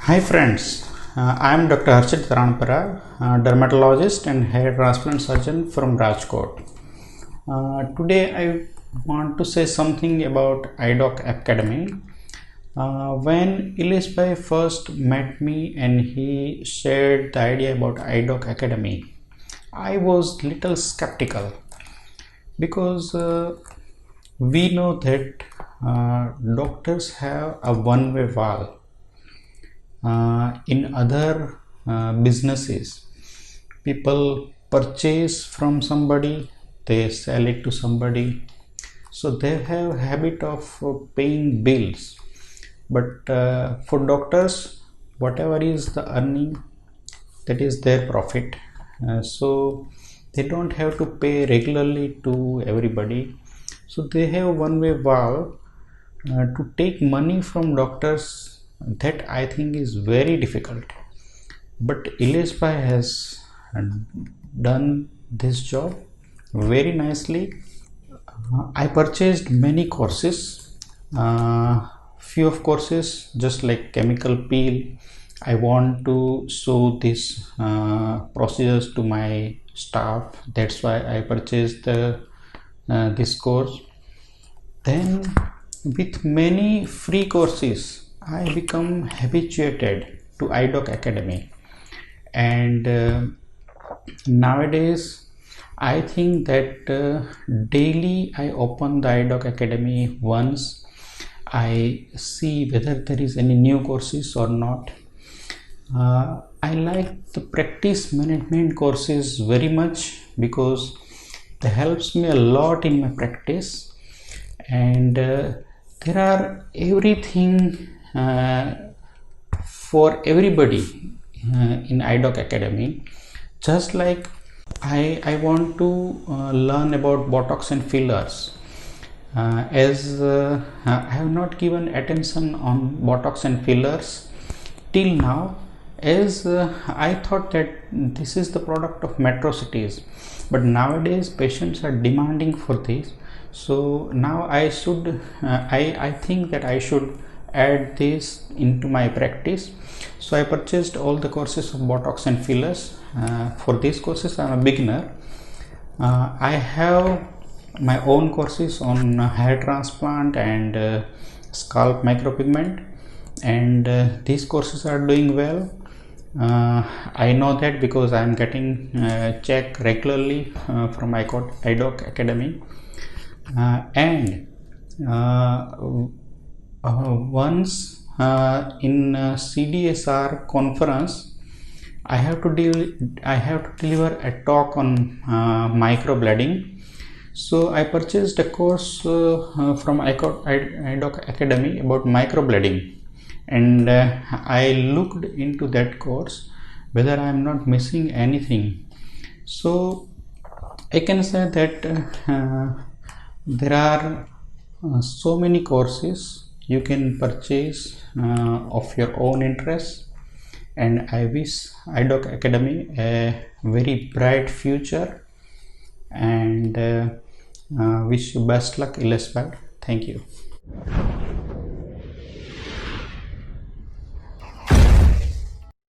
Hi friends, I am Dr. Harshit Taranpara, dermatologist and hair transplant surgeon from Rajkot. Today I want to say something about iDoc Academy. When Ilis Bhai first met me and he shared the idea about iDoc Academy, I was little skeptical because we know that doctors have a one-way wall. In other businesses, people purchase from somebody, they sell it to somebody, so they have habit of paying bills. But for doctors, whatever is the earning, that is their profit. So they don't have to pay regularly to everybody, so they have one way valve to take money from doctors. That I think is very difficult, but Ilis Bhai has done this job very nicely. I purchased many courses, few of courses just like chemical peel. I want to show this procedures to my staff, that's why I purchased this course. Then with many free courses I become habituated to iDoc Academy, and nowadays I think that daily I open the iDoc Academy once. I see whether there is any new courses or not. I like the practice management courses very much because they helps me a lot in my practice, and there are everything for everybody in iDoc Academy. Just like I want to learn about Botox and fillers, as I have not given attention on Botox and fillers till now, as I thought that this is the product of metro cities, but nowadays patients are demanding for this. So now I should I think that I should add this into my practice. So I purchased all the courses of Botox and fillers. For these courses I am a beginner. I have my own courses on hair transplant and scalp micropigment, and these courses are doing well. I know that because I am getting check regularly from iDoc Academy, and once in CDSR conference I have to deliver a talk on microblading. So I purchased a course from iDoc Academy about microblading, and I looked into that course whether I am not missing anything. So I can say that there are so many courses you can purchase of your own interest, and I wish iDoc Academy a very bright future, and wish you best luck, Ilis Bhai. Thank you.